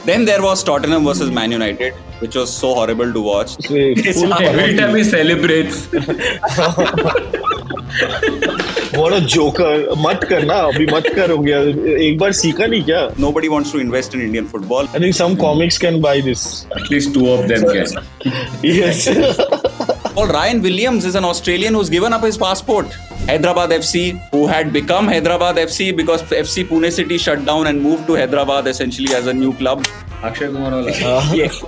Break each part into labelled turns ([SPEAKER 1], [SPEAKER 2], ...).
[SPEAKER 1] Then there was Tottenham versus Man United, which was so horrible to watch.
[SPEAKER 2] Every time he celebrates.
[SPEAKER 3] What a joker. मत करना अभी मत करो गया एक बार सीखा नहीं क्या?
[SPEAKER 1] Nobody wants to invest in Indian football.
[SPEAKER 3] I think some comics can buy this.
[SPEAKER 2] At least two of them can.
[SPEAKER 3] Yes.
[SPEAKER 1] Well, Ryan Williams is an Australian who's given up his passport. Hyderabad FC, who had become Hyderabad FC because FC Pune City shut down and moved to Hyderabad essentially as a new club.
[SPEAKER 2] Akshay Kumar wala.
[SPEAKER 1] Yes.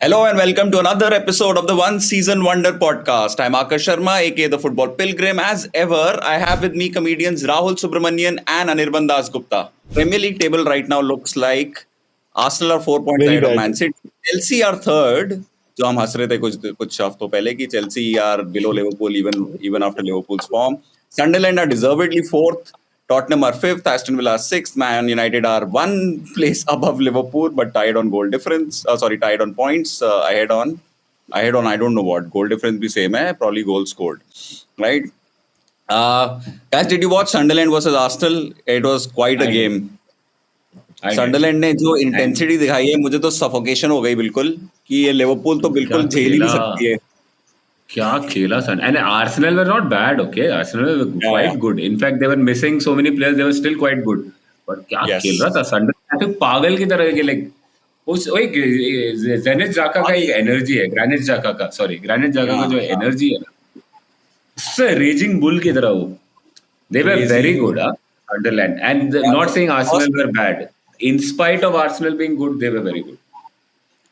[SPEAKER 1] Hello and welcome to another episode of the One Season Wonder podcast. I'm Akash Sharma, aka the Football Pilgrim. As ever, I have with me comedians Rahul Subramanian and Anirban Das Gupta. Premier League table right now looks like Arsenal are 4 points ahead of Man City. Chelsea are third. जो हम हंस रहे थे कुछ हफ्तों पहले कि Chelsea are below Liverpool even after Liverpool's form. Sunderland are deservedly fourth. Tottenham are fifth, Aston Villa are sixth, Man United are one place above Liverpool but tied on goal difference. Tied on points. Ahead on I don't know what goal difference भी same है, probably goals scored, right? Guys, did you watch Sunderland versus Arsenal? It was quite a game. Sunderland ने जो intensity दिखाई है मुझे तो suffocation हो गई बिल्कुल कि ये लिवरपूल तो बिल्कुल झेल ही नहीं सकती है.
[SPEAKER 2] क्या खेला सन and Arsenal were not bad, okay? Arsenal were quite good. In fact, they were missing so many players. They were still quite good. But क्या खेल रहा था Sunderland? तो पागल की तरह के like उस Granit Xhaka का एक एनर्जी है. Granit Xhaka का जो एनर्जी है ना, उससे raging bull की तरह वो. They were very good, Sunderland. And not saying Arsenal were bad. In spite of Arsenal being good, they were very good.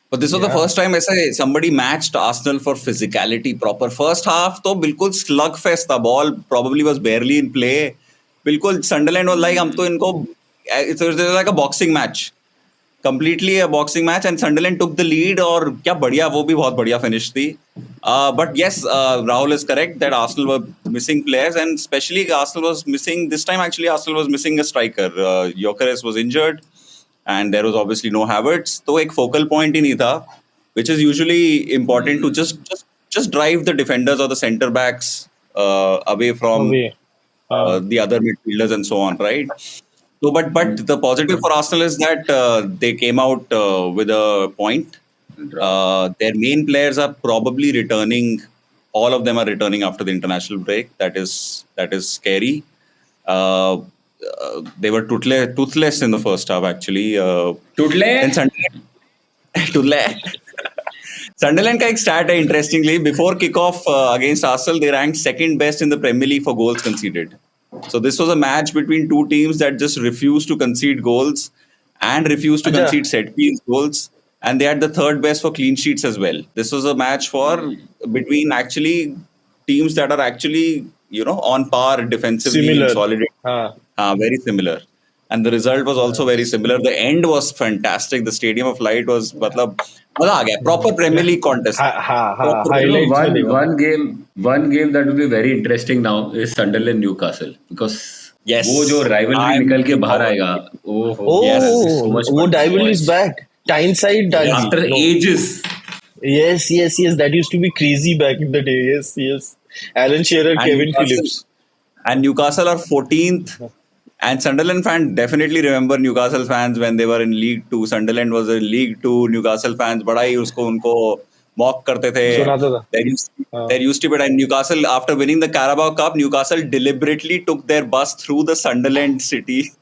[SPEAKER 1] But this was the first time ऐसा somebody matched Arsenal for physicality proper. First half तो बिल्कुल slugfest था. Ball probably was barely in play. बिल्कुल Sunderland was like हम तो इनको it was like a boxing match. Completely a boxing match and Sunderland took the lead और क्या बढ़िया वो भी बहुत बढ़िया finish थी. But yes, Rahul is correct that Arsenal were missing players and especially Arsenal was missing this time. Actually, Arsenal was missing a striker. Gyökeres was injured. And there was obviously no Havertz. तो एक focal point ही नहीं था, which is usually important to just drive the defenders or the centre backs away from the other midfielders and so on, right? So, but the positive for Arsenal is that they came out with a point. Their main players are probably returning. All of them are returning after the international break. That is scary. They were toothless in the first half actually. Sunderland का एक stat है interestingly. Before kickoff against Arsenal, they ranked second best in the Premier League for goals conceded. So this was a match between two teams that just refused to concede goals and refused to concede set piece goals. And they had the third best for clean sheets as well. This was a match between actually teams that are actually on par defensively and solid. Very similar. And the result was also very similar. The end was fantastic. The Stadium of Light was मतलब मजा आ गया. Proper Premier League contest.
[SPEAKER 2] One game that will be very interesting now is Sunderland Newcastle because वो जो rivalry निकल के बाहर आएगा.
[SPEAKER 3] वो rivalry is back. Tyneside
[SPEAKER 2] after ages.
[SPEAKER 3] Yes. That used to be crazy back in the day. Yes. Alan Shearer, Kevin Phillips.
[SPEAKER 1] And Newcastle are 14th. And Sunderland fans definitely remember Newcastle fans when they were in League 2. Sunderland was in League 2. Newcastle fans बड़ा ही उनको mock करते थे. There used to be and Newcastle after winning the Carabao Cup, Newcastle deliberately took their bus through the Sunderland city.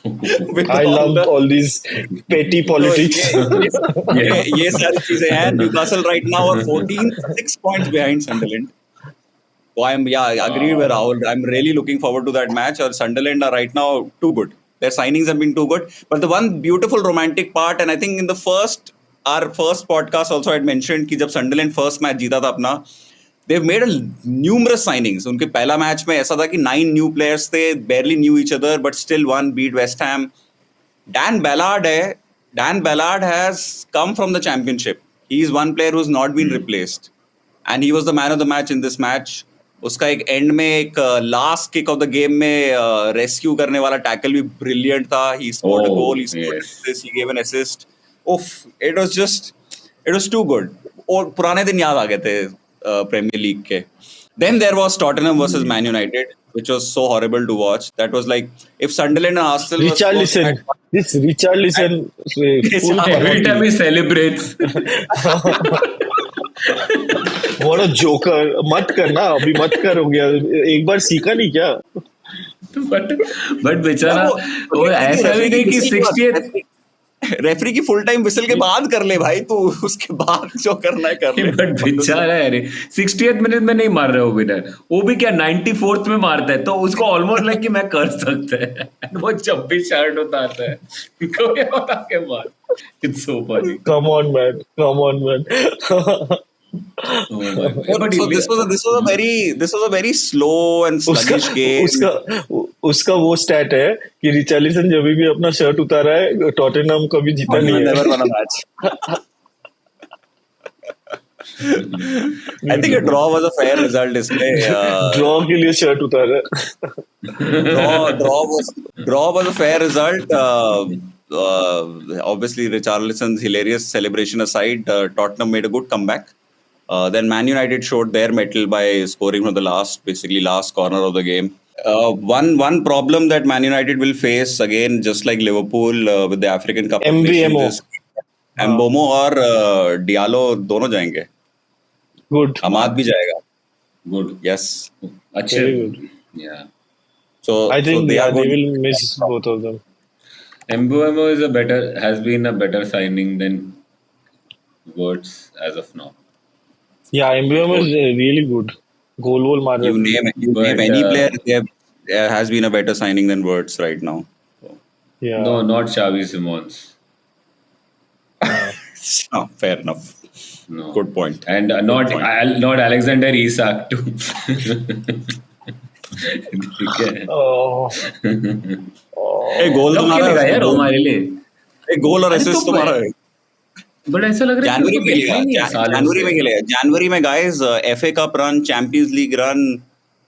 [SPEAKER 3] I love all these petty politics.
[SPEAKER 1] ये सारी चीजें हैं. Newcastle right now are 14, 6 points behind Sunderland. So I agree with Rahul. I'm really looking forward to that match. Sunderland are right now too good. Their signings have been too good. But the one beautiful romantic part, and I think in our first podcast also I had mentioned कि जब Sunderland first match जीता था अपना, they've made numerous signings. उनके पहला match में ऐसा था कि 9 new players थे, barely knew each other, but still one beat West Ham. Dan Ballard has come from the Championship. He is one player who's not been replaced. And he was the man of the match in this match. उसका एक end में एक last kick of the game में rescue करने वाला tackle भी brilliant था. He scored a goal, he scored this, he give an assist. It was too good. और पुराने दिन याद आ गए थे. Premier League के. Then there was Tottenham versus Man United, which was so horrible to watch. That was like if Sunderland and Arsenal was
[SPEAKER 3] Richarlison. This Richarlison full
[SPEAKER 2] Every time he celebrates.
[SPEAKER 3] what a joker. मत करना अभी मत कर हो गया एक बार सीखा नहीं क्या
[SPEAKER 2] बट बेचारा वो ऐसा भी नहीं कि 60th
[SPEAKER 1] रेफरी की फुल टाइम विसल के बाद कर ले भाई तू उसके बाद जो करना है कर ले.
[SPEAKER 2] बट बेचारा है रे 60th मिनट में नहीं मार रहा वो विनर वो भी क्या 94th में मारता है तो उसको ऑलमोस्ट लाइक कि मैं कर सकता है वो 26 शर्ट उतारता है कोई और आके मार. It's so funny.
[SPEAKER 3] come on man
[SPEAKER 1] But so this was a very slow and sluggish game.
[SPEAKER 3] उसका वो स्टैट है कि रिचार्लिसन जब भी अपना शर्ट उतारा है टॉटनहम कभी जीता नहीं है.
[SPEAKER 1] Never won a match. I think a draw was a fair result इसमें.
[SPEAKER 3] ड्रॉ के लिए शर्ट उतारा.
[SPEAKER 1] Draw was a fair result. Obviously, Richarlison's hilarious celebration aside, Tottenham made a good comeback. Then Man United showed their mettle by scoring from the last corner of the game. One problem that Man United will face again, just like Liverpool with the African Cup of
[SPEAKER 3] MBMO.
[SPEAKER 1] Nations, is Mbomo और Diallo दोनों जाएंगे.
[SPEAKER 3] Good.
[SPEAKER 1] Amad भी जाएगा.
[SPEAKER 2] Good.
[SPEAKER 1] Yes.
[SPEAKER 2] अच्छे.
[SPEAKER 3] Very good.
[SPEAKER 2] Yeah.
[SPEAKER 3] I think
[SPEAKER 1] they are
[SPEAKER 3] they
[SPEAKER 1] good.
[SPEAKER 3] will miss both of them.
[SPEAKER 2] Mbuemo has been a better signing than Wirtz as of now.
[SPEAKER 3] Yeah, MBM is really good. Goal मार
[SPEAKER 1] You
[SPEAKER 3] रहा है.
[SPEAKER 1] name any player, there has been a better signing than Wirtz right now.
[SPEAKER 3] Yeah.
[SPEAKER 2] No, not Xavi Simons.
[SPEAKER 1] Fair enough.
[SPEAKER 2] No.
[SPEAKER 1] Good point.
[SPEAKER 2] And not Alexander Isak too. ठीक है.
[SPEAKER 3] Oh.
[SPEAKER 1] एक गोल
[SPEAKER 2] कब
[SPEAKER 1] तुम्हारा
[SPEAKER 2] खेलेगा यार वो हमारे लिए?
[SPEAKER 1] एक गोल और
[SPEAKER 2] अरे
[SPEAKER 1] असिस्ट
[SPEAKER 2] तो
[SPEAKER 1] तुम्हारा है.
[SPEAKER 2] बट ऐसा लग रहा है
[SPEAKER 1] जनवरी
[SPEAKER 2] कि
[SPEAKER 1] में
[SPEAKER 2] देखा ही नहीं है
[SPEAKER 1] खेलेगा.
[SPEAKER 2] सालों
[SPEAKER 1] जनवरी
[SPEAKER 2] से.
[SPEAKER 1] में खेलेगा. जनवरी में guys, FA Cup run, Champions League run,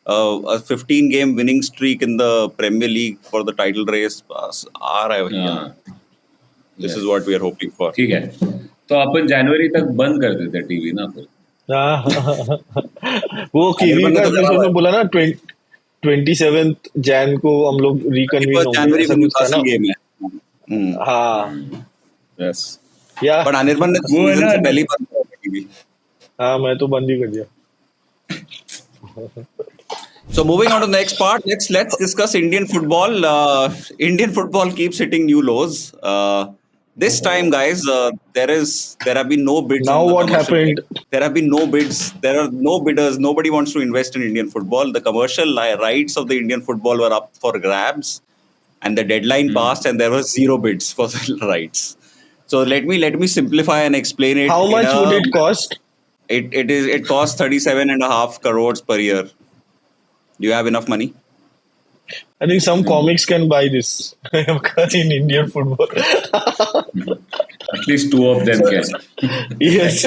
[SPEAKER 1] a 15-game winning streak in the Premier League for the title race आ रहा है भैया.
[SPEAKER 2] हाँ.
[SPEAKER 1] This is what we are hoping for.
[SPEAKER 2] ठीक है. तो अपन जनवरी तक बंद कर देते टीवी ना फिर.
[SPEAKER 3] वो कीवी
[SPEAKER 1] बंद
[SPEAKER 3] का
[SPEAKER 1] तो करा
[SPEAKER 3] तुमने
[SPEAKER 1] है.
[SPEAKER 3] बोला ना 27th Jan को हम लोग रिकन्वीन होंगे
[SPEAKER 1] जनवरी
[SPEAKER 3] ऐसा
[SPEAKER 1] में
[SPEAKER 3] कुछ था
[SPEAKER 1] न्यूकासल
[SPEAKER 3] ना.
[SPEAKER 1] गेम है.
[SPEAKER 3] हाँ
[SPEAKER 1] Yes.
[SPEAKER 3] या
[SPEAKER 1] But अनिर्बन ने
[SPEAKER 2] वो है
[SPEAKER 1] सीजन
[SPEAKER 2] ना-
[SPEAKER 1] से पहले ही बंद कर दी थी.
[SPEAKER 3] हाँ मैं तो बंद ही कर दिया.
[SPEAKER 1] So moving on to the next part, let's discuss Indian football. Indian football keeps hitting new lows. This time, guys, there have been no bids.
[SPEAKER 3] Now
[SPEAKER 1] on the
[SPEAKER 3] what
[SPEAKER 1] commercial
[SPEAKER 3] happened?
[SPEAKER 1] game. There have been no bids. There are no bidders. Nobody wants to invest in Indian football. The commercial rights of the Indian football were up for grabs, and the deadline passed, and there were zero bids for the rights. So let me simplify and explain it.
[SPEAKER 3] How
[SPEAKER 1] in
[SPEAKER 3] much would it cost?
[SPEAKER 1] It costs 37.5 crores per year. Do you have enough money?
[SPEAKER 3] I think some comics can buy this in Indian football.
[SPEAKER 2] At least two of them can.
[SPEAKER 3] Yes.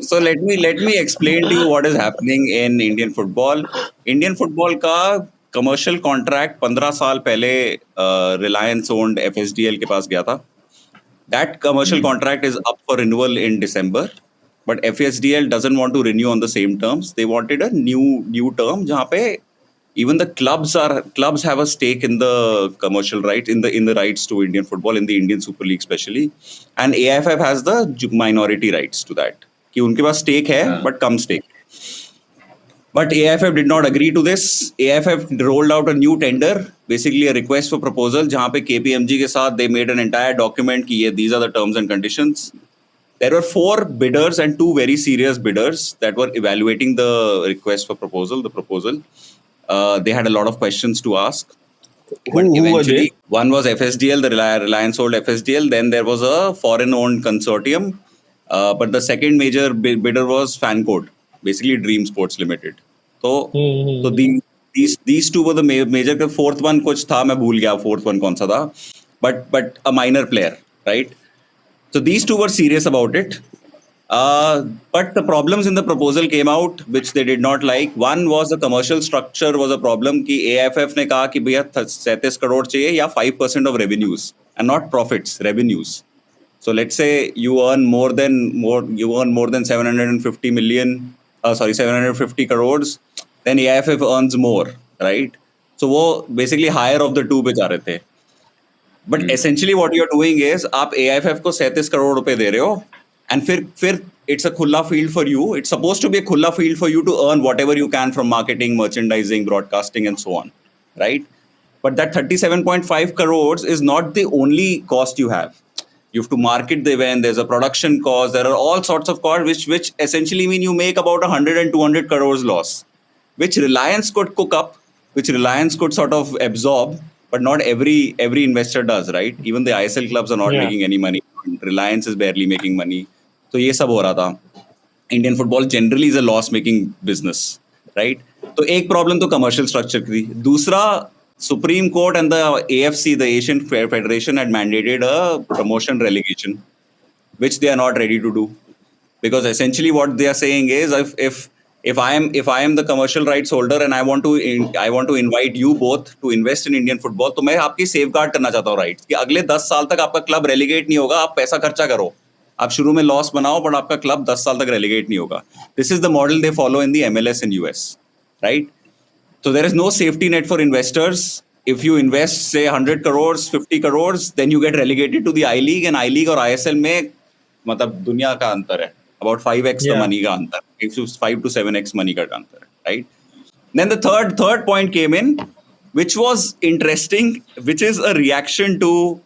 [SPEAKER 1] So let me explain to you what is happening in Indian football. Indian football का commercial contract 15 साल पहले Reliance owned FSDL के पास गया था. That commercial contract is up for renewal in December, but FSDL doesn't want to renew on the same terms. They wanted a new term जहाँ पे even the clubs have a stake in the commercial rights in the rights to Indian football, in the Indian Super League especially, and AIFF has the minority rights to that. कि उनके पास stake है but come stake. But AIFF did not agree to this. AIFF rolled out a new tender, basically a request for proposal, जहाँ पे KPMG के साथ they made an entire document कि these are the terms and conditions. There were 4 bidders and 2 very serious bidders that were evaluating the request for proposal, the proposal. They had a lot of questions to ask. But
[SPEAKER 3] Who were
[SPEAKER 1] eventually,
[SPEAKER 3] they?
[SPEAKER 1] one was FSDL, the Reliance owned FSDL. Then there was a foreign-owned consortium. But the second major bidder was FanCode, basically Dream Sports Limited. So these two were the major. The fourth one कुछ था मैं भूल गया fourth one कौन सा था. But a minor player, right? So these two were serious about it. But the problems in the proposal came out, which they did not like. One was the commercial structure was a problem कि AIFF ने कहा कि भैया 37 करोड़ चाहिए या 5% of revenues and not profits, revenues. So let's say you earn more than 750 million, 750 crores, then AIFF earns more, right? So वो basically higher of the two पे जा रहे थे. But essentially what you're doing is आप AIFF को 37 करोड़ रुपए दे रहे हो, and फिर it's a खुला field for you. It's supposed to be a खुला field for you to earn whatever you can from marketing, merchandising, broadcasting, and so on, right? But that 37.5 crores is not the only cost you have. You have to market the event. There's a production cost. There are all sorts of costs, which essentially mean you make about 100 and 200 crores loss, which Reliance could cook up, which Reliance could sort of absorb, but not every investor does, right? Even the ISL clubs are not
[SPEAKER 3] Yeah.
[SPEAKER 1] making any money. Reliance is barely making money. So ये सब हो रहा था. Indian football generally is a loss-making business, right? तो एक problem तो commercial structure की थी. दूसरा, Supreme Court and the AFC, the Asian Federation, had mandated a promotion relegation, which they are not ready to do, because essentially what they are saying is if I am the commercial rights holder and I want to invite you both to invest in Indian football, तो मैं आपकी safeguard करना चाहता हूँ rights कि अगले 10 साल तक आपका club relegate नहीं होगा, आप पैसा खर्चा करो, आप शुरू में लॉस बनाओ, बट आपका क्लब 10 साल तक relegate नहीं होगा. This is the model they follow in the MLS in US, right? So there is no safety net for investors. If you invest say 100 crores, 50 crores, then you get relegated to the I League, and I League और ISL में मतलब दुनिया का अंतर है, about 5x the
[SPEAKER 3] Yeah.
[SPEAKER 1] money का अंतर, 5 to 7x money का अंतर है, right? Then the third point came in, which was interesting, which is a reaction to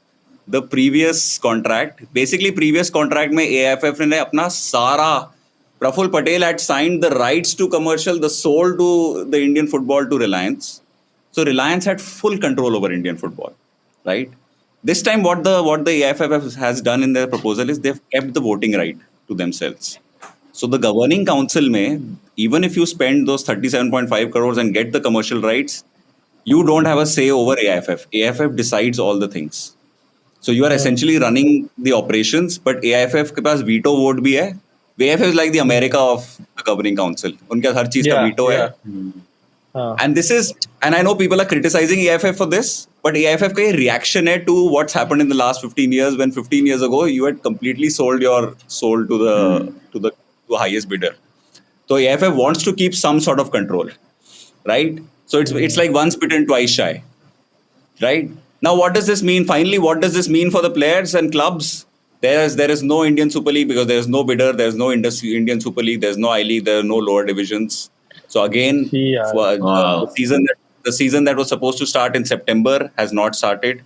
[SPEAKER 1] the previous contract. Basically previous contract में AIFF ने अपना सारा, Praful Patel had signed the rights to commercial, the sold to the Indian football to Reliance. So Reliance had full control over Indian football, right? This time what the AIFF has done in their proposal is they've kept the voting right to themselves. So the governing council में, even if you spend those 37.5 crores and get the commercial rights, you don't have a say over AIFF. AIFF decides all the things. So you are essentially running the operations, but AIFF के पास veto vote भी है. AIFF is like the America of the governing council. उनके हर चीज का
[SPEAKER 3] Yeah,
[SPEAKER 1] veto है. And I know people are criticizing AIFF for this, but AIFF का ये reaction है to what's happened in the last 15 years, when 15 years ago you had completely sold your soul to the highest bidder. So AIFF wants to keep some sort of control, right? So it's like once bitten, twice shy, right? Now what does this mean? Finally, what does this mean for the players and clubs? There is no Indian Super League because there is no bidder, there is no Indian Super League, there is no I League, there are no lower divisions. So again,
[SPEAKER 3] Yeah.
[SPEAKER 1] the season that was supposed to start in September has not started.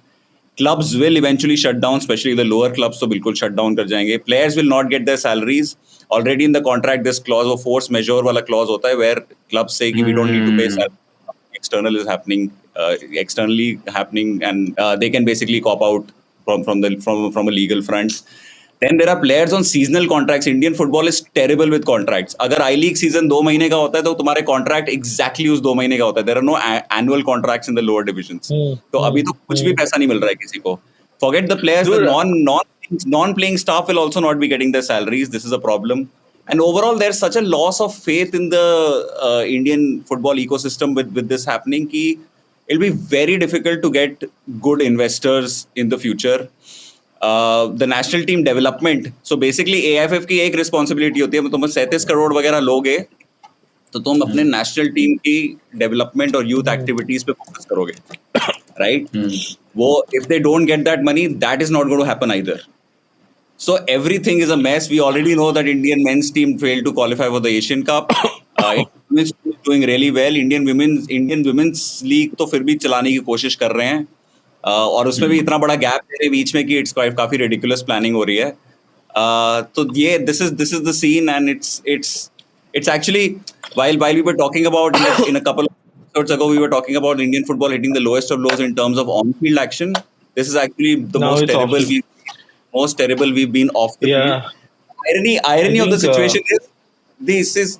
[SPEAKER 1] Clubs will eventually shut down, especially the lower clubs, so bilkul shut down kar jayenge. Players will not get their salaries. Already in the contract, this clause of force majeure wala clause hota hai, where clubs say ki we don't need to pay salary. Externally happening, and they can basically cop out from a legal front. Then there are players on seasonal contracts. Indian football is terrible with contracts. अगर I League season 2 महीने का होता है तो तुम्हारे contract exactly उस 2 महीने का होता है. There are no annual contracts in the lower divisions. तो अभी तो कुछ भी पैसा नहीं मिल रहा है किसी को. Forget the players.
[SPEAKER 3] Dude,
[SPEAKER 1] The non-playing staff will also not be getting their salaries. This is a problem. And overall, there's such a loss of faith in the Indian football ecosystem with this happening कि it'll be very difficult to get good investors in the future. The national team development. So basically AIFF की एक responsibility होती है, तुम 37 करोड़ वगैरह लोगे तो तुम अपने national team की development और youth activities पे focus करोगे, right? वो if they don't get that money, that is not going to happen either. So everything is a mess. We already know that Indian men's team failed to qualify for the Asian Cup. Women's team is doing really well. Indian women's league तो फिर भी चलाने की कोशिश कर रहे हैं. और उसमें भी इतना बड़ा गैप है बीच में कि it's काफी ridiculous planning हो रही है. तो ये this is the scene, and it's actually while we were talking about in a couple of episodes ago, we were talking about Indian football hitting the lowest of lows in terms of on-field action. This is actually the
[SPEAKER 3] Now
[SPEAKER 1] most
[SPEAKER 3] it's
[SPEAKER 1] terrible we've been off the
[SPEAKER 3] Yeah.
[SPEAKER 1] field. Irony of the
[SPEAKER 3] think,
[SPEAKER 1] situation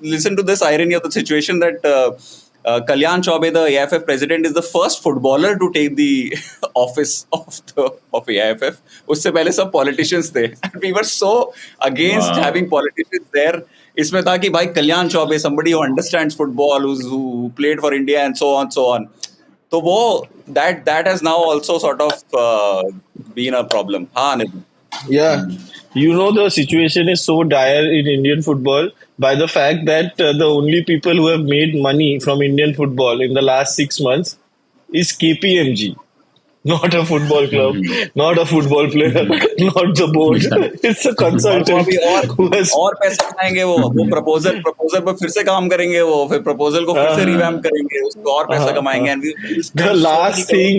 [SPEAKER 1] listen to this irony of the situation that Kalyan Chaubey, the AIFF president, is the first footballer to take the office of AIFF. उससे पहले सब politicians थे. And we were so against having politicians there. इसमें था कि भाई कल्याण Choubey, somebody who understands football, who played for India and so on. तो वो that has now also sort of been a problem. हाँ, Anil.
[SPEAKER 3] Yeah, you know the situation is so dire in Indian football by the fact that the only people who have made money from Indian football in the last 6 months is KPMG. Not a football club, not a football player, not the board.
[SPEAKER 2] Yeah.
[SPEAKER 3] It's a
[SPEAKER 1] और वो
[SPEAKER 3] consultant
[SPEAKER 1] अभी
[SPEAKER 3] who has
[SPEAKER 1] और पैसे कमाएंगे, वो proposal पर फिर से काम करेंगे, वो फिर प्रपोजल को फिर से
[SPEAKER 3] uh,
[SPEAKER 1] रिवैम्प करेंगे, उसको और पैसा कमाएंगे, and we
[SPEAKER 3] the
[SPEAKER 1] spend so many
[SPEAKER 3] last
[SPEAKER 1] crores.
[SPEAKER 3] thing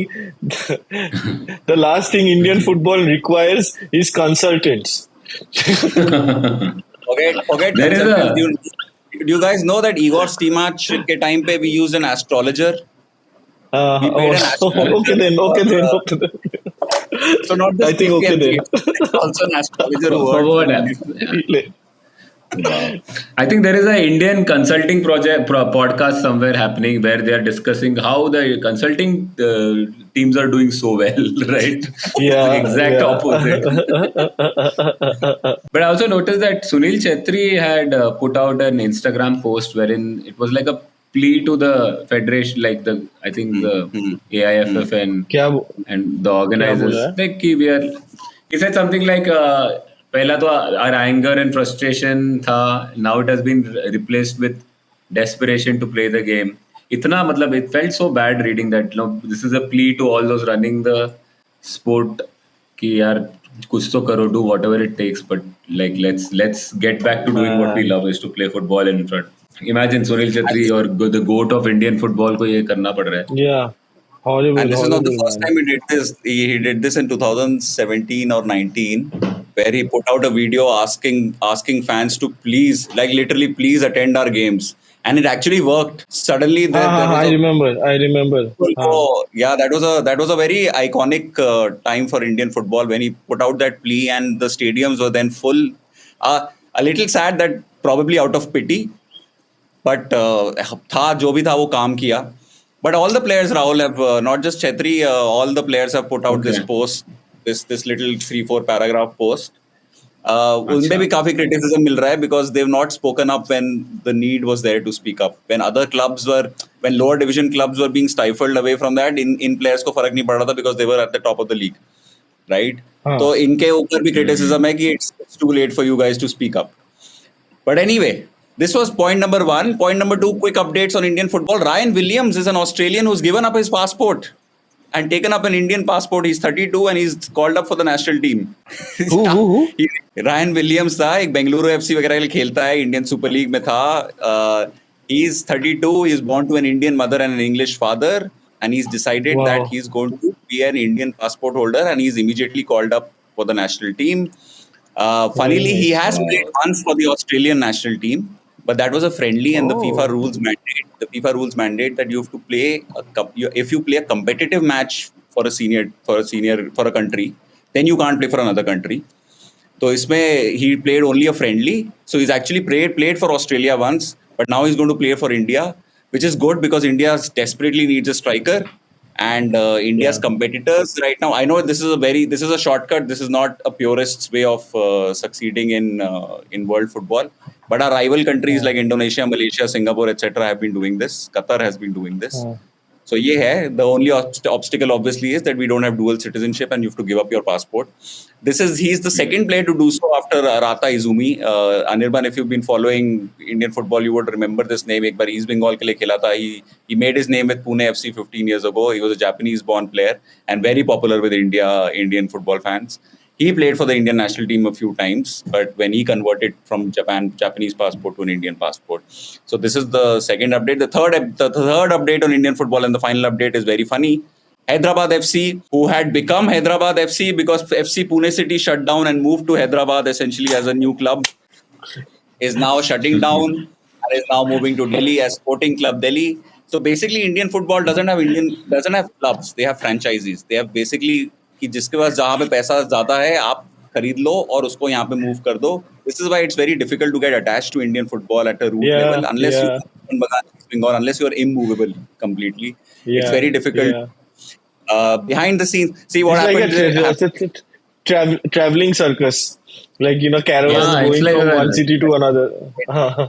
[SPEAKER 3] the last thing Indian football requires is consultants.
[SPEAKER 1] Forget
[SPEAKER 2] There is
[SPEAKER 1] consultants.
[SPEAKER 2] a
[SPEAKER 1] Do you guys know that Igor Stimac के time पे we used an astrologer? We paid an astrologer.
[SPEAKER 3] Okay then.
[SPEAKER 1] So not
[SPEAKER 3] I
[SPEAKER 1] just
[SPEAKER 3] think okay
[SPEAKER 1] KPMG,
[SPEAKER 3] then.
[SPEAKER 1] it's also an astrologer who
[SPEAKER 2] for
[SPEAKER 1] worked
[SPEAKER 2] what?
[SPEAKER 1] for
[SPEAKER 2] Wow. I think there is an Indian consulting podcast somewhere happening where they are discussing how the consulting teams are doing so well, right? It's the
[SPEAKER 3] Yeah,
[SPEAKER 1] exact
[SPEAKER 3] yeah.
[SPEAKER 1] opposite.
[SPEAKER 2] But I also noticed that Sunil Chetri had put out an Instagram post wherein it was like a plea to the federation, like I think the AIFF
[SPEAKER 3] क्या
[SPEAKER 2] and the
[SPEAKER 3] क्या
[SPEAKER 2] organizers,
[SPEAKER 3] बोला है?
[SPEAKER 2] like he said something like पहला तो our anger and frustration था, now it has been replaced with desperation to play the game. इतना मतलब it felt so bad reading that, this is a plea to all those running the sport कि यार कुछ तो करो, do whatever it takes, but like let's get back to doing what we love, is to play football in front. Imagine Sunil Chetri or the goat of Indian football को ये करना पड़ रहा है.
[SPEAKER 3] Yeah, horrible,
[SPEAKER 1] And this is not the
[SPEAKER 3] horrible,
[SPEAKER 1] first
[SPEAKER 3] man.
[SPEAKER 1] time he did this. He did this in 2017 or 19, where he put out a video asking fans to please, like literally, please attend our games, and it actually worked. Suddenly, there was
[SPEAKER 3] I
[SPEAKER 1] a
[SPEAKER 3] remember.
[SPEAKER 1] yeah, that was a very iconic time for Indian football when he put out that plea, and the stadiums were then full. A little sad that probably out of pity, but था जो भी था वो काम किया. But all the players, Rahul, have not just Chetri, all the players have put out this
[SPEAKER 2] Okay.
[SPEAKER 1] post, this little 3-4 paragraph post. उनमें
[SPEAKER 2] अच्छा.
[SPEAKER 1] भी काफी criticism मिल रहा है because they've not spoken up when the need was there to speak up. When lower division clubs were being stifled away from that, in players को फर्क नहीं पड़ रहा था because they were at the top of the league, right?
[SPEAKER 3] हाँ.
[SPEAKER 1] तो इनके ऊपर भी criticism है कि it's too late for you guys to speak up. But anyway, this was point number 1. Point number 2, quick updates on Indian football. Ryan Williams is an Australian who's given up his passport and taken up an Indian passport. He's 32 and he's called up for the national team.
[SPEAKER 3] Who?
[SPEAKER 1] Ryan Williams था, एक Bengaluru FC वगैरह के लिए खेलता है, Indian Super League में था. He's 32, he's born to an Indian mother and an English father, and he's decided
[SPEAKER 3] Wow.
[SPEAKER 1] that he's going to be an Indian passport holder, and he's immediately called up for the national team. Funnily, he has played once for the Australian national team, but that was a friendly, and the FIFA rules mandate that you have to play if you play a competitive match for a country, then you can't play for another country. So इसमें he played only a friendly, so he's actually played for Australia once, but now he's going to play for India, which is good because India desperately needs a striker. And India's competitors right now, I know this is a shortcut. This is not a purist's way of succeeding in world football. But our rival countries like Indonesia, Malaysia, Singapore, etc. have been doing this. Qatar has been doing this. So ये है, the only obstacle obviously is that we don't have dual citizenship and you have to give up your passport. He's the second player to do so after Arata Izumi. Anirban, if you've been following Indian football, you would remember this name. एक बार East Bengal के लिए खेला था. He made his name with Pune FC 15 years ago. He was a Japanese-born player and very popular with Indian football fans. He played for the Indian national team a few times, but when he converted from Japanese passport to an Indian passport. So this is the second update. The third update on Indian football, and the final update is very funny. Hyderabad FC, who had become Hyderabad FC because FC Pune City shut down and moved to Hyderabad essentially as a new club, is now shutting down and is now moving to Delhi as Sporting Club Delhi. So basically, Indian football doesn't have clubs. They have franchises. They have basically कि जिसके पास जहाँ पे पैसा ज़्यादा है आप खरीद लो और उसको यहाँ पे move कर दो. This is why it's very difficult to get attached to Indian football at a root level unless you are immovable completely. It's very difficult. Behind the scenes, see what happened.
[SPEAKER 3] Like a traveling circus, like caravans going from one city to another.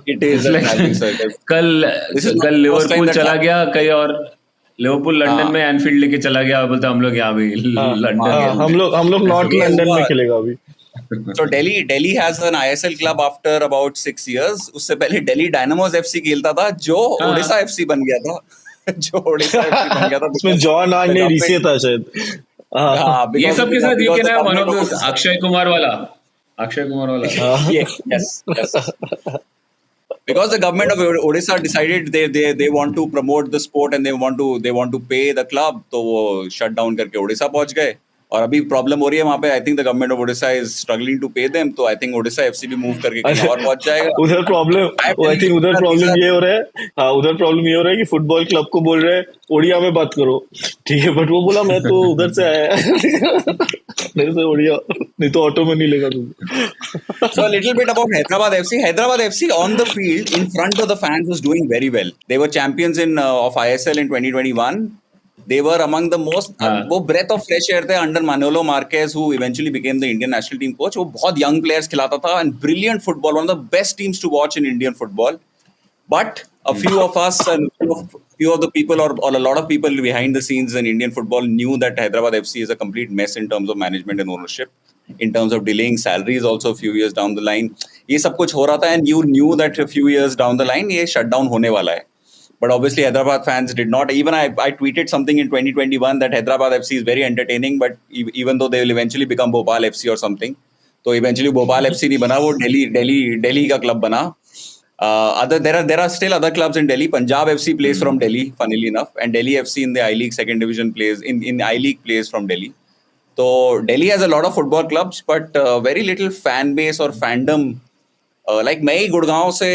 [SPEAKER 1] It is a traveling circus.
[SPEAKER 2] कल Liverpool चला गया कहीं और Liverpool London में Enfield लेके चला गया, बोलता हम लोग यहाँ भी लंदन
[SPEAKER 3] हम लोग नॉर्थ लंदन में खेलेगा अभी.
[SPEAKER 1] So Delhi has an ISL club after about 6 years. उससे पहले Delhi Dynamos FC खेलता था, जो
[SPEAKER 2] हाँ।
[SPEAKER 1] ओडिशा FC बन गया था. जो ओडिशा FC बन गया था.
[SPEAKER 3] उसमें जॉन आर्ने रीसे था शायद. हाँ.
[SPEAKER 1] हाँ,
[SPEAKER 2] ये
[SPEAKER 1] because-
[SPEAKER 2] सब के साथ ये
[SPEAKER 1] because
[SPEAKER 2] क्या
[SPEAKER 1] the
[SPEAKER 2] है, one
[SPEAKER 1] government
[SPEAKER 2] of
[SPEAKER 1] of-
[SPEAKER 2] Akshay Kumar वाला.
[SPEAKER 1] Yes. Because the government of Odisha decided they want to promote the sport and they want to pay the club, तो वो shut down करके ओडिशा पहुंच गए. और अभी प्रॉब्लम हो रही है वहाँ पे. I think the government of Odisha is struggling to pay them. तो आई थिंक ओडिशा एफसी भी मूव करके कहीं और पहुंच जाएगा.
[SPEAKER 3] उधर प्रॉब्लम, आई थिंक उधर प्रॉब्लम ये हो रहा है. हाँ, उधर प्रॉब्लम ये हो रहा है कि फुटबॉल क्लब को बोल रहे हैं ओडिया में बात करो, ठीक है, बट वो बोला मैं तो उधर से आया मेरे से ओडिया नहीं तो ऑटो में नहीं लेगा तुम.
[SPEAKER 1] So a little bit about Hyderabad FC. Hyderabad FC on the field in front of the fans was doing very well. They were champions of ISL in 2021. They were among the most. वो breath of fresh air थे under Manolo Marquez, who eventually became the Indian national team coach. वो बहुत young players खिलाता था and brilliant football. One of the best teams to watch in Indian football. But a few of us and few of the people or a lot of people behind the scenes in Indian football knew that Hyderabad FC is a complete mess in terms of management and ownership. In terms of delaying salaries also a few years down the line. ये सब कुछ हो रहा था and you knew that a few years down the line ये shut down होने वाला है. But obviously Hyderabad fans did not. Even I tweeted something in 2021 that Hyderabad FC is very entertaining, but even though they will eventually become Bhopal FC or something, तो eventually Bhopal FC नहीं बना, वो Delhi का club बना. There are still other clubs in Delhi. Punjab FC plays from Delhi, funnily enough, and Delhi FC in the I League second division plays in I League plays from Delhi. So Delhi has a lot of football clubs, but very little fan base or fandom. Like मैं ही गुड़गांव से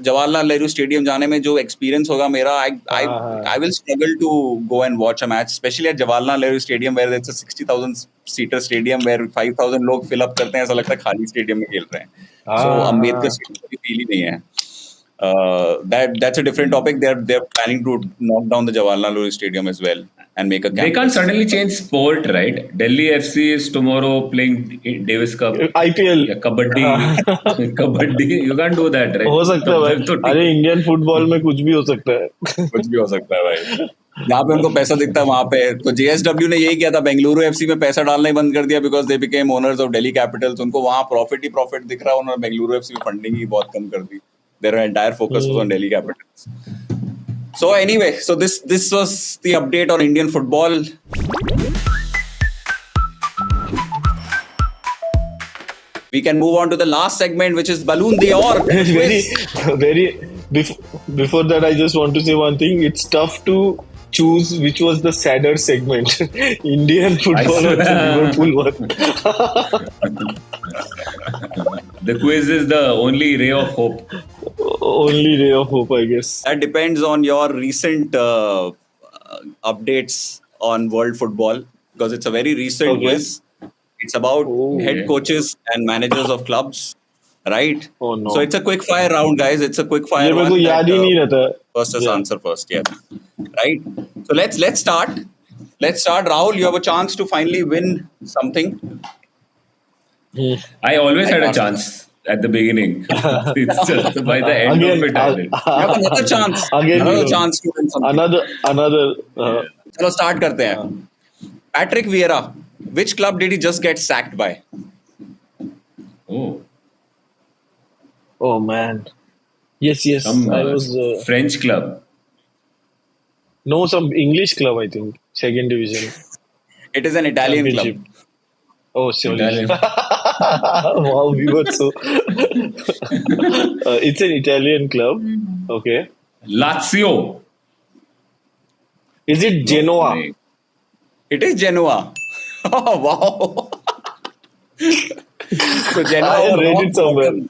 [SPEAKER 1] Jawaharlal Nehru stadium जाने में जो experience होगा मेरा, I will struggle to go and watch a match, especially at Jawaharlal Nehru Stadium where it's a 60,000 seater stadium where 5,000 लोग fill up करते हैं, ऐसा लगता है खाली स्टेडियम में खेल रहे हैं. So अम्बेडकर स्टेडियम की फील ही नहीं है. That's a different topic. They're planning to knock down the Jawaharlal Nehru Stadium as well and make a
[SPEAKER 2] They
[SPEAKER 1] campus.
[SPEAKER 2] can't suddenly change sport, right? Delhi FC is tomorrow playing Davis Cup.
[SPEAKER 3] IPL
[SPEAKER 2] या kabaddi kabaddi you can't do that, right?
[SPEAKER 3] हो सकता है भाई. अरे Indian football में कुछ भी हो सकता है.
[SPEAKER 1] कुछ भी हो सकता है भाई. जहाँ पे उनको पैसा दिखता है वहां पे. तो JSW ने यही किया था, बेंगलुरु एफसी में पैसा डालना ही बंद कर दिया because they became owners of Delhi Capitals. उनको वहां प्रॉफिट ही प्रॉफिट दिख रहा है, उन्होंने बेंगलुरु एफसी में फंडिंग ही बहुत कम कर दी. Their entire focus was on Delhi Capitals. So anyway, so this was the update on Indian football. We can move on to the last segment, which is Balloon Dior.
[SPEAKER 3] Before that, I just want to say one thing. It's tough to choose which was the sadder segment. Indian football or Liverpool one.
[SPEAKER 2] The quiz is the only ray of hope.
[SPEAKER 3] Only ray of hope, I guess.
[SPEAKER 1] That depends on your recent updates on world football, because it's a very recent quiz. It's about head coaches and managers of clubs, right?
[SPEAKER 3] Oh no!
[SPEAKER 1] So it's a quick fire round, guys. It's a quick fire
[SPEAKER 3] ये मेरे
[SPEAKER 1] round.
[SPEAKER 3] को याद ही नहीं रहता.
[SPEAKER 1] First is answer first, yeah. Right. So let's start. Let's start. Rahul, you have a chance to finally win something.
[SPEAKER 2] I always had a chance at the beginning. It's just by the end of it, I did.
[SPEAKER 1] You have another chance.
[SPEAKER 3] Again,
[SPEAKER 1] Another chance to win something.
[SPEAKER 3] Another.
[SPEAKER 1] चलो start करते हैं. Patrick Vieira, which club did he just get sacked by?
[SPEAKER 2] Oh,
[SPEAKER 3] man. Yes.
[SPEAKER 2] some
[SPEAKER 3] I was
[SPEAKER 2] French club.
[SPEAKER 3] no, some English club. I think second division.
[SPEAKER 1] It is an Italian club.
[SPEAKER 3] Championship. Oh, sorry.
[SPEAKER 2] Italian.
[SPEAKER 3] Wow, we were so. It's an Italian club. Okay.
[SPEAKER 2] Lazio.
[SPEAKER 3] Is it Genoa?
[SPEAKER 2] Wait.
[SPEAKER 1] It is Genoa. Oh, wow. So Genoa
[SPEAKER 3] I
[SPEAKER 1] was
[SPEAKER 3] read
[SPEAKER 1] rock
[SPEAKER 3] it somewhere.
[SPEAKER 1] bottom.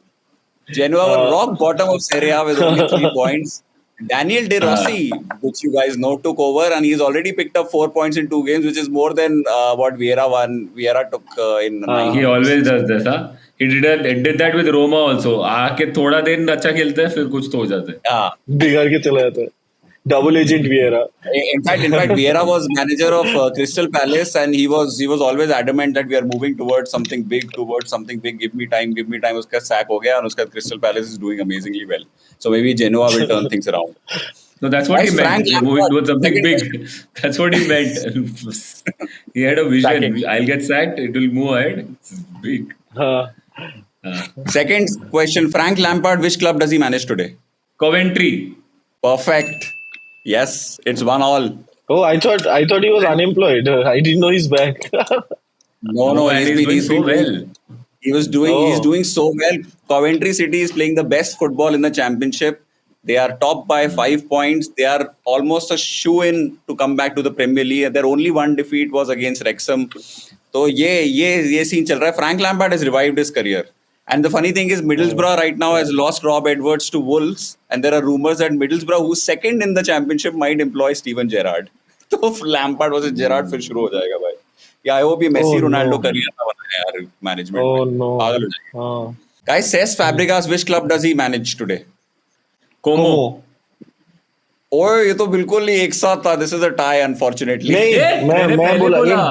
[SPEAKER 1] Genoa were rock bottom of Serie A with only 3 points. Daniel De Rossi, which you guys know, took over and he's already picked up 4 points in 2 games, which is more than what Vieira won. Vieira took in 9
[SPEAKER 2] He always does this, huh? He did that with Roma also. आके थोड़ा दिन अच्छा खेलता है, फिर कुछ तो हो जाता है.
[SPEAKER 1] Yeah.
[SPEAKER 3] बिगाड़ के चला जाता है. Double agent Vieira.
[SPEAKER 1] In fact, Vieira was manager of Crystal Palace, and he was always adamant that we are moving towards something big. Give me time. उसका sack हो गया, and उसका Crystal Palace is doing amazingly well. So maybe Genoa will turn things around.
[SPEAKER 2] No, that's what
[SPEAKER 1] Guys,
[SPEAKER 2] he meant.
[SPEAKER 1] Frank
[SPEAKER 2] Moving
[SPEAKER 1] Lampard,
[SPEAKER 2] towards something
[SPEAKER 1] second
[SPEAKER 2] big. That's what he meant. He had a vision.
[SPEAKER 1] Sacking.
[SPEAKER 2] I'll get sacked. It will move ahead. It's big.
[SPEAKER 3] हाँ.
[SPEAKER 1] Second question, Frank Lampard, which club does he manage today?
[SPEAKER 2] Coventry.
[SPEAKER 1] Perfect. Yes, it's 1-1.
[SPEAKER 3] Oh, I thought he was unemployed. I didn't know he's back.
[SPEAKER 1] No,
[SPEAKER 2] and he's doing so well.
[SPEAKER 1] He's
[SPEAKER 3] Oh.
[SPEAKER 1] doing so well. Coventry City is playing the best football in the championship. They are top by 5 points. They are almost a shoe-in to come back to the Premier League. Their only one defeat was against Wrexham. So ये scene चल रहा है. Frank Lampard has revived his career. And the funny thing is, Middlesbrough right now has lost Rob Edwards to Wolves, and there are rumors that Middlesbrough, who's second in the championship, might employ Steven Gerrard. तो Lampard versus Gerrard फिर शुरू हो जाएगा भाई. Yeah, I hope ये Messi
[SPEAKER 3] Oh,
[SPEAKER 1] Ronaldo
[SPEAKER 3] no.
[SPEAKER 1] Career ना बनाए यार मैनेजमेंट
[SPEAKER 3] Oh
[SPEAKER 1] में.
[SPEAKER 3] no.
[SPEAKER 1] पागल हो जाएगा.
[SPEAKER 3] हाँ.
[SPEAKER 1] Guys, Cesc Fabregas, which club does he manage today?
[SPEAKER 2] Como.
[SPEAKER 3] Como.
[SPEAKER 1] ओए ये तो बिल्कुल ही एक साथ था. This is a tie, unfortunately.
[SPEAKER 3] नहीं,
[SPEAKER 2] ये
[SPEAKER 3] मैं
[SPEAKER 2] मैंने पहले
[SPEAKER 3] बोला
[SPEAKER 2] बोला.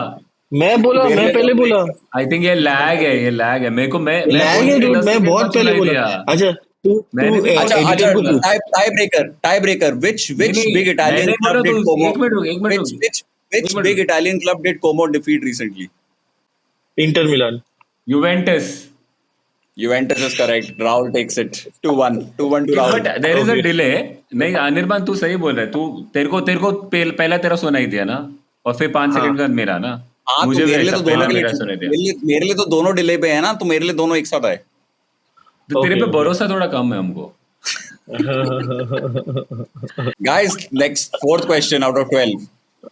[SPEAKER 3] मैं पहले बोला.
[SPEAKER 2] I think ये lag है. मेरे को मैं
[SPEAKER 3] लैग है dude, मैं बहुत पहले
[SPEAKER 2] सुनाई
[SPEAKER 3] बोला.
[SPEAKER 2] दिया.
[SPEAKER 3] अच्छा तू
[SPEAKER 2] मैंने भी-
[SPEAKER 1] अच्छा
[SPEAKER 3] editor को पूछ.
[SPEAKER 1] tie breaker. Which
[SPEAKER 2] नहीं,
[SPEAKER 1] big Italian
[SPEAKER 2] मैंने
[SPEAKER 1] club
[SPEAKER 2] बोला
[SPEAKER 1] did
[SPEAKER 2] तो
[SPEAKER 1] Como?
[SPEAKER 2] एक मिनट रुक.
[SPEAKER 1] Which
[SPEAKER 2] एक मिनट
[SPEAKER 1] big
[SPEAKER 2] रुक.
[SPEAKER 1] Italian club did Como defeat recently?
[SPEAKER 3] Inter Milan.
[SPEAKER 2] Juventus.
[SPEAKER 1] Juventus is correct. Rahul takes it. 2-1 to Rahul.
[SPEAKER 2] But there is a
[SPEAKER 3] Okay.
[SPEAKER 2] delay. नहीं अनिर्बान तू सही बोल रहा है. तू तेरे को पहला तेरा सुनाई दिया ना और फिर 5
[SPEAKER 3] हाँ.
[SPEAKER 2] सेकंड बाद मेरा ना.
[SPEAKER 1] हाँ, तो
[SPEAKER 2] मुझे
[SPEAKER 1] मेरे लिए तो
[SPEAKER 2] पहला
[SPEAKER 1] दोनों
[SPEAKER 2] मेरा सुनाई दिया.
[SPEAKER 1] मेरे लिए तो दोनों डिले पे है ना, तो मेरे लिए दोनों एक साथ आए.
[SPEAKER 2] तो तेरे पे
[SPEAKER 3] Okay.
[SPEAKER 2] भरोसा थोड़ा कम है हमको.
[SPEAKER 1] Guys, next fourth question out of 12.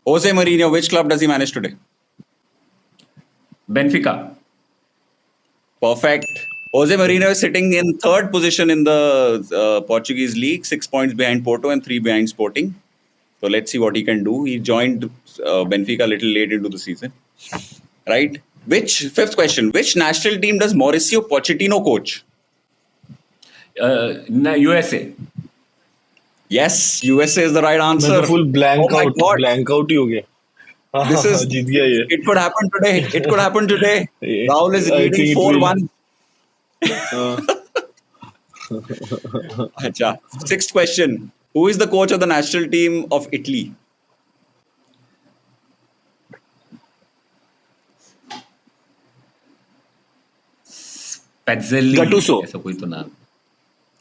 [SPEAKER 1] Jose Mourinho, which club does he manage today?
[SPEAKER 2] Benfica.
[SPEAKER 1] Perfect. Jose Mourinho is sitting in third position in the Portuguese league, 6 points behind Porto and 3 behind Sporting. So let's see what he can do. He joined Benfica a little late into the season, right? Fifth question, which national team does Mauricio Pochettino coach?
[SPEAKER 2] USA.
[SPEAKER 1] Yes, USA is the right
[SPEAKER 3] मैं
[SPEAKER 1] answer.
[SPEAKER 3] तो full blank
[SPEAKER 1] Oh my
[SPEAKER 3] out
[SPEAKER 1] God.
[SPEAKER 3] ही हो गया.
[SPEAKER 1] This is
[SPEAKER 3] जीत गया ये.
[SPEAKER 1] It could happen today. It could happen today.
[SPEAKER 3] Yeah,
[SPEAKER 1] Rahul is
[SPEAKER 3] I
[SPEAKER 1] leading
[SPEAKER 3] think it will.
[SPEAKER 1] 4-1.
[SPEAKER 3] हाँ.
[SPEAKER 1] Acha. Sixth question. Who is the coach of the national team of Italy?
[SPEAKER 2] Pezzolli.
[SPEAKER 3] Gattuso.
[SPEAKER 2] ऐसा कोई तो नाम.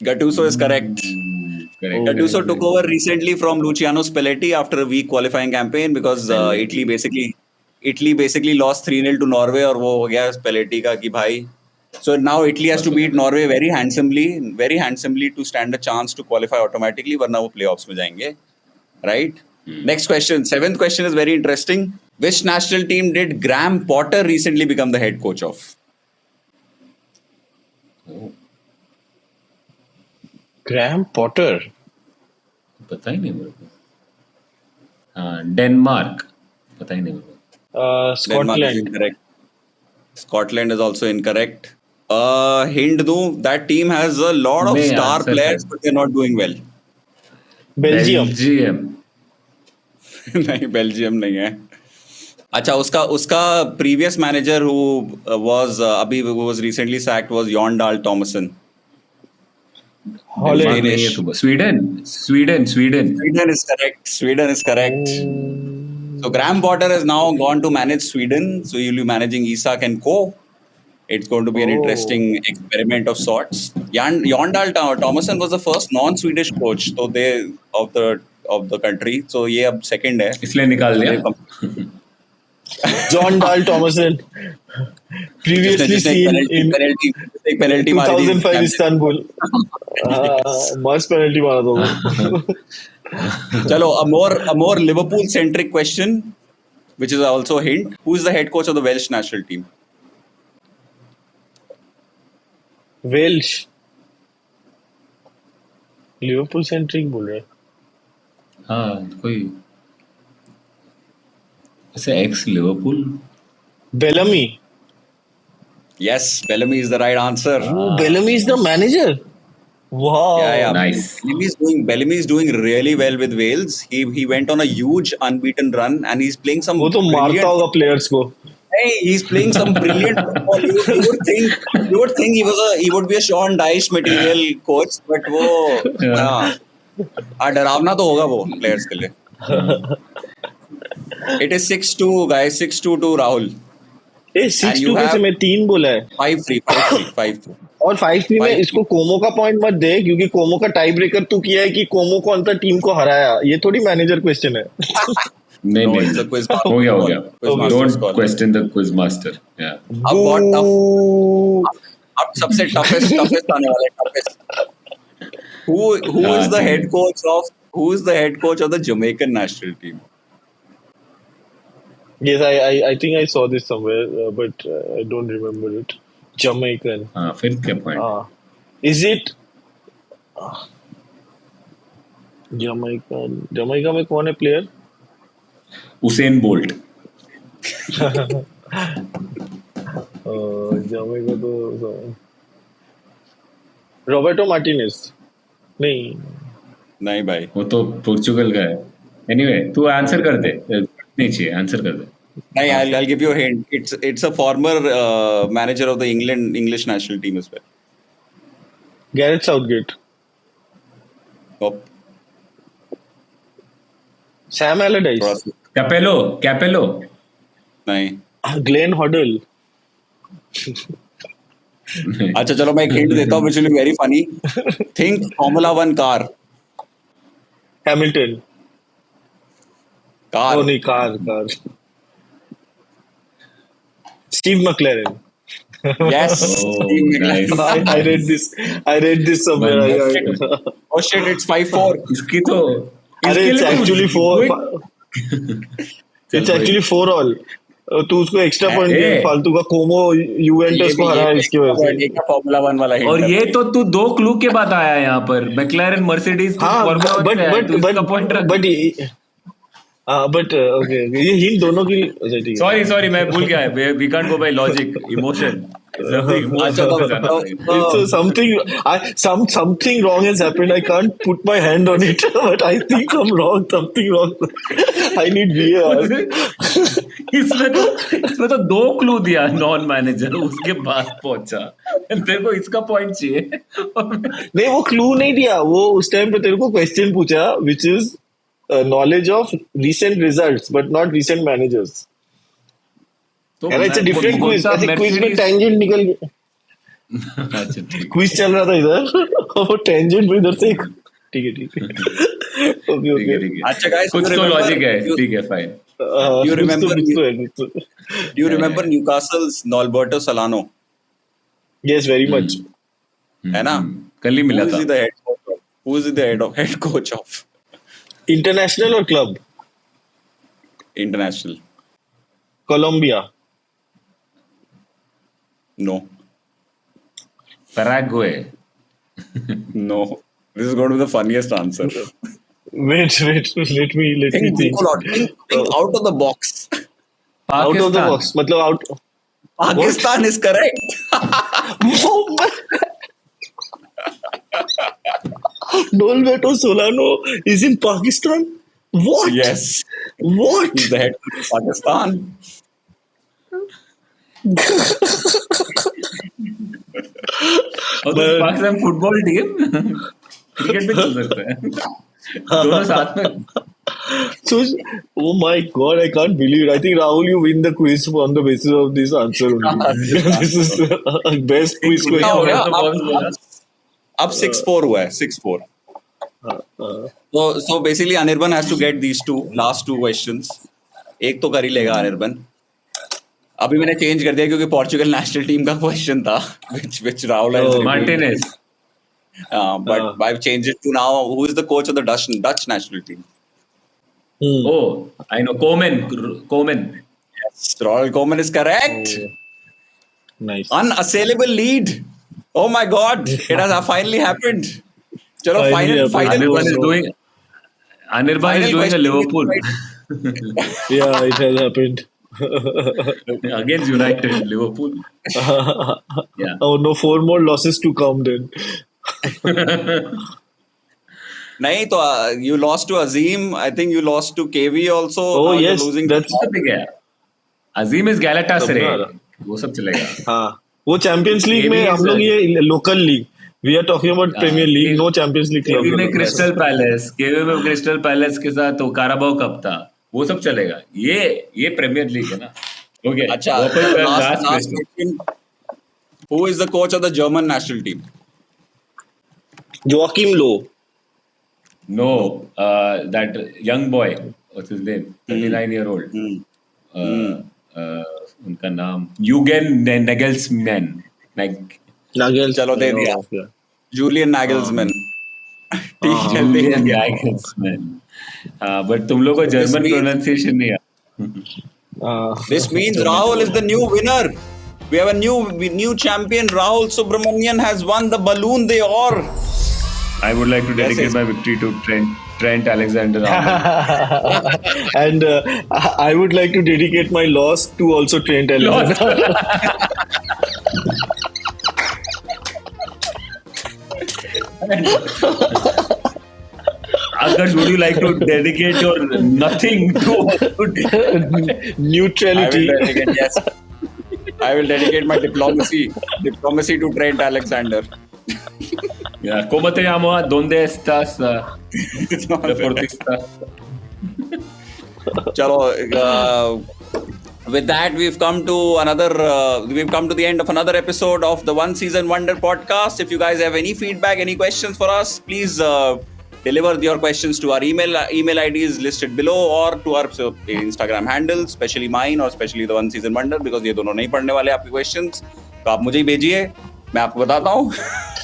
[SPEAKER 1] Gattuso is correct.
[SPEAKER 2] Correct.
[SPEAKER 1] Gattuso took over recently from Luciano Spalletti after a weak qualifying campaign because Italy basically lost 3-0 to Norway और वो हो गया Spalletti का कि भाई. So now Italy has to beat Norway very handsomely to stand a chance to qualify automatically, वरना वो playoffs में जाएंगे, right? Next question, seventh question is very interesting. Which national team did Graham Potter recently become the head coach of?
[SPEAKER 3] Graham Potter.
[SPEAKER 2] पता ही नहीं मेरे को. हाँ, डेनमार्क. पता ही नहीं मेरे को.
[SPEAKER 1] Denmark is
[SPEAKER 3] Scotland.
[SPEAKER 1] incorrect. Scotland is also incorrect. Hint दूं, that team has a lot of
[SPEAKER 2] नहीं,
[SPEAKER 1] star
[SPEAKER 2] answer
[SPEAKER 1] players,
[SPEAKER 2] है.
[SPEAKER 1] but they're not doing well.
[SPEAKER 3] Belgium.
[SPEAKER 2] Belgium.
[SPEAKER 1] नहीं, बेल्जियम नहीं है. अच्छा, उसका previous manager who was recently sacked was Jon Dahl Tomasson.
[SPEAKER 3] Holland.
[SPEAKER 2] नहीं है तो Sweden.
[SPEAKER 1] Sweden is correct. So Graham Potter has now gone to manage Sweden. So he'll be managing Isak and Co. It's going to be an interesting experiment of sorts. Jon Dahl Tomasson was the first non-Swedish coach of the country. So ये अब second है.
[SPEAKER 2] इसलिए निकाल दिया.
[SPEAKER 3] John डाल Thomson. Previously seen in
[SPEAKER 1] एक penalty मारी थी.
[SPEAKER 3] 2005 इस्तांबुल. मस्त पेनल्टी मारा था वो.
[SPEAKER 1] चलो, a more Liverpool centric question, which is also a hint. Who is the head coach of the Welsh national team?
[SPEAKER 3] Welsh. Liverpool centric बोल रहे.
[SPEAKER 2] हाँ, कोई ऐसे ex Liverpool.
[SPEAKER 3] Bellamy.
[SPEAKER 1] Yes, Bellamy is the right answer.
[SPEAKER 3] Bellamy is the manager. Wow.
[SPEAKER 1] Yeah.
[SPEAKER 2] Nice.
[SPEAKER 1] Bellamy is doing really well with Wales. He went on a huge unbeaten run and he's playing some.
[SPEAKER 3] वो तो मारता होगा players को.
[SPEAKER 1] Hey, he's playing some brilliant football. You would think he would be a Sean Dyche material coach, but वो हाँ, डरावना तो होगा वो players के लिए. It is 6-2, guys. 6-2 to Rahul.
[SPEAKER 3] A
[SPEAKER 1] and
[SPEAKER 3] 6-2
[SPEAKER 1] you
[SPEAKER 3] कैसे?
[SPEAKER 1] have
[SPEAKER 3] मैं 3 बोला है
[SPEAKER 1] 5-3.
[SPEAKER 3] और 5-3 में
[SPEAKER 1] 5-3.
[SPEAKER 3] इसको कोमो का पॉइंट मत दे, क्योंकि कोमो का टाई ब्रेकर तू किया है कि कोमो कौन सा टीम को हराया, ये थोड़ी मैनेजर क्वेश्चन है.
[SPEAKER 2] नहीं
[SPEAKER 1] No,
[SPEAKER 2] नहीं
[SPEAKER 1] it's a quiz
[SPEAKER 2] हो गया
[SPEAKER 1] master. Quiz master's
[SPEAKER 2] don't
[SPEAKER 1] call.
[SPEAKER 2] Question the quiz master या
[SPEAKER 1] अब बहुत tough.
[SPEAKER 3] Boo.
[SPEAKER 1] अब सबसे toughest आने वाला है, toughest. Who is the head coach of the Jamaican national team?
[SPEAKER 3] Yes, I think I saw this somewhere, but I don't remember it. Jamaican.
[SPEAKER 2] हां फिर क्या point
[SPEAKER 3] Is it Jamaican? Jamaica में कौन है प्लेयर?
[SPEAKER 2] उसेन बोल्ट
[SPEAKER 3] जमेगा तो Roberto Martinez नहीं.
[SPEAKER 1] नहीं भाई.
[SPEAKER 2] वो तो पोर्चुगल का है. एनीवे तू आंसर कर दे. नहीं चाहिए आंसर कर दे.
[SPEAKER 1] नहीं, I'll give you a hint. It's a former manager of the English national team as well.
[SPEAKER 3] Gareth Southgate.
[SPEAKER 1] Nope.
[SPEAKER 3] Sam Allardyce.
[SPEAKER 1] थोड़ा सा-
[SPEAKER 2] कैपेलो
[SPEAKER 1] नहीं.
[SPEAKER 3] Glenn Hoddle.
[SPEAKER 1] अच्छा चलो मैं एक हिंट देता हूँ which will be very funny. Think Formula 1 car.
[SPEAKER 3] Hamilton.
[SPEAKER 1] Car.
[SPEAKER 3] Oh नहीं, car. Steve McLaren.
[SPEAKER 1] Yes.
[SPEAKER 2] Oh, nice.
[SPEAKER 3] I read this somewhere.
[SPEAKER 1] Oh shit, it's 5-4.
[SPEAKER 2] इसकी तो
[SPEAKER 3] अरे
[SPEAKER 2] इसके
[SPEAKER 3] it's
[SPEAKER 2] लिए तो
[SPEAKER 3] actually 4.
[SPEAKER 2] चल
[SPEAKER 3] It's
[SPEAKER 2] भाई.
[SPEAKER 3] actually 4 all. तू उसको एक्स्ट्रा पॉइंट
[SPEAKER 2] ए,
[SPEAKER 3] दे, फालतू का कोमो यूवेंटस को हराया इसकी वजह से.
[SPEAKER 1] एक फॉर्मूला 1 वाला hint
[SPEAKER 2] और
[SPEAKER 1] है.
[SPEAKER 2] ये तो तू 2 क्लू के बाद आया है यहाँ पर. मैक्लारेन मर्सिडीज
[SPEAKER 3] हाँ
[SPEAKER 2] पॉइंट रख.
[SPEAKER 3] बट ओके, ये हिंट दोनों की. अच्छा ठीक है.
[SPEAKER 2] सॉरी मैं भूल गया. We can't go by logic emotion.
[SPEAKER 1] अच्छा तो
[SPEAKER 3] It's something wrong has happened. I can't put my hand on it, but I think I'm wrong. Something wrong. I need VAR.
[SPEAKER 2] इसमें तो 2 क्लू दिया नॉन मैनेजर, उसके बाद पहुंचा. तेरे को इसका पॉइंट चाहिए.
[SPEAKER 3] नहीं, वो क्लू नहीं दिया. वो उस टाइम पे तेरे को क्वेश्चन पूछा, which is knowledge of recent results, but not recent managers.
[SPEAKER 2] तो
[SPEAKER 3] यार it's a different quiz. ऐसे क्विज में
[SPEAKER 2] Mercedes-
[SPEAKER 3] टेंजेंट निकल गया.
[SPEAKER 2] अच्छा ठीक.
[SPEAKER 3] क्विज चल रहा था इधर, वो टेंजेंट में इधर से ठीक है.
[SPEAKER 2] ठीक है
[SPEAKER 3] ओके.
[SPEAKER 2] ठीक है.
[SPEAKER 1] अच्छा guys,
[SPEAKER 2] कुछ
[SPEAKER 1] you
[SPEAKER 2] तो
[SPEAKER 1] remember-
[SPEAKER 2] लॉजिक है.
[SPEAKER 1] you-
[SPEAKER 2] ठीक है fine.
[SPEAKER 1] You remember-
[SPEAKER 3] remember?
[SPEAKER 1] You remember Newcastle's Norberto Solano?
[SPEAKER 3] Yes, very much.
[SPEAKER 1] है ना?
[SPEAKER 2] कल ही
[SPEAKER 1] Who
[SPEAKER 2] मिला
[SPEAKER 1] is
[SPEAKER 2] था.
[SPEAKER 1] he the head coach of? Who is he the head coach of?
[SPEAKER 3] International or club?
[SPEAKER 1] International.
[SPEAKER 3] Colombia.
[SPEAKER 1] No.
[SPEAKER 2] Paraguay.
[SPEAKER 1] No. This is going to be the funniest answer.
[SPEAKER 3] Wait. Let me
[SPEAKER 1] Think
[SPEAKER 3] think.
[SPEAKER 1] out of the box.
[SPEAKER 3] Out of the
[SPEAKER 2] Pakistan.
[SPEAKER 3] box. मतलब out.
[SPEAKER 1] Pakistan is correct.
[SPEAKER 3] Norberto Solano is in Pakistan. What?
[SPEAKER 1] Yes.
[SPEAKER 3] What?
[SPEAKER 1] He's the head coach of Pakistan.
[SPEAKER 2] और तो Pakistan football team cricket भी चल सकता है. दोनों साथ में.
[SPEAKER 3] So, oh my God, I can't believe it. I think Rahul, you win the quiz on the basis of this answer only. This is the best quiz
[SPEAKER 1] क्या हो गया?
[SPEAKER 3] question.
[SPEAKER 1] अब 6-4 हुआ है. 6-4. So basically Anirban has to get these last two questions. एक तो कर ही लेगा अनिर्बन. अभी मैंने चेंज कर दिया क्योंकि पोर्चुगल नेशनल टीम का क्वेश्चन था which Rahul has revealed.
[SPEAKER 2] Martinez.
[SPEAKER 1] But I've changed it to now who is the coach of the Dutch national team.
[SPEAKER 2] Oh, I know. Koeman.
[SPEAKER 1] Yes, Ronald Koeman is correct.
[SPEAKER 3] Nice.
[SPEAKER 1] Unassailable lead. Oh my God, it has finally happened. Chalo,
[SPEAKER 3] Finally
[SPEAKER 1] final
[SPEAKER 3] happened.
[SPEAKER 2] Anirban is doing a Liverpool
[SPEAKER 3] Yeah, it has happened.
[SPEAKER 2] against United. Liverpool. Yeah.
[SPEAKER 3] Oh no, 4 more losses to come then.
[SPEAKER 1] नहीं तो you lost to Azim. I think you lost to KV also.
[SPEAKER 3] Oh
[SPEAKER 1] Now you're
[SPEAKER 3] yes,
[SPEAKER 1] losing
[SPEAKER 3] that's
[SPEAKER 2] सब ठीक है. Azim is Galatasaray.
[SPEAKER 3] सबका
[SPEAKER 2] वो सब चलेगा.
[SPEAKER 3] हाँ. वो चैंपियंस लीग में
[SPEAKER 2] KV
[SPEAKER 3] हम लोग ये local league. We are talking about Premier League, no Champions League club.
[SPEAKER 2] केवी में क्रिस्टल पैलेस के साथ तो काराबाओ कप था. वो सब चलेगा. ये प्रीमियर लीग है ना. Okay.
[SPEAKER 1] Acha,
[SPEAKER 2] Open the
[SPEAKER 1] last
[SPEAKER 2] last question.
[SPEAKER 1] question. Who is the coach of the German national team?
[SPEAKER 3] Joachim Low.
[SPEAKER 2] No, that young boy. What's his name? 39-year-old. उनका नाम Jürgen Nagelsmann.
[SPEAKER 3] Nagelsmann.
[SPEAKER 1] चलो दे दिया.
[SPEAKER 3] Okay.
[SPEAKER 1] Julian Nagelsmann. ठीक है दे
[SPEAKER 2] Julian
[SPEAKER 1] दिया.
[SPEAKER 2] Nagelsmann. But तुम लोग को German pronunciation नहीं आता.
[SPEAKER 1] This means Rahul is the new winner. We have a new champion. Rahul Subramanian has won the Balloon d'Or.
[SPEAKER 2] I would like to dedicate my victory to Trent Alexander-Arnold.
[SPEAKER 3] And I would like to dedicate my loss to also Trent Alexander.
[SPEAKER 2] Akash, would you like to dedicate your nothing to
[SPEAKER 3] Neutrality.
[SPEAKER 1] I will dedicate my diplomacy to Trent Alexander.
[SPEAKER 2] ¿Cómo te llamo? ¿Dónde estás? Deportista.
[SPEAKER 1] Chalo, with that, we've come to the end of another episode of the One Season Wonder podcast. If you guys have any feedback, any questions for us, please deliver your questions to our email ID is listed below, or to our Instagram handle, especially mine or especially the One Season Wonder, because ये दोनों नहीं पढ़ने वाले आपके questions, तो आप मुझे ही भेजिए, मैं आपको बताता हूँ.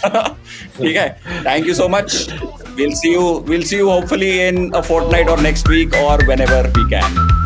[SPEAKER 1] ठीक है. Thank you so much. We'll see you hopefully in a fortnight or next week or whenever we can.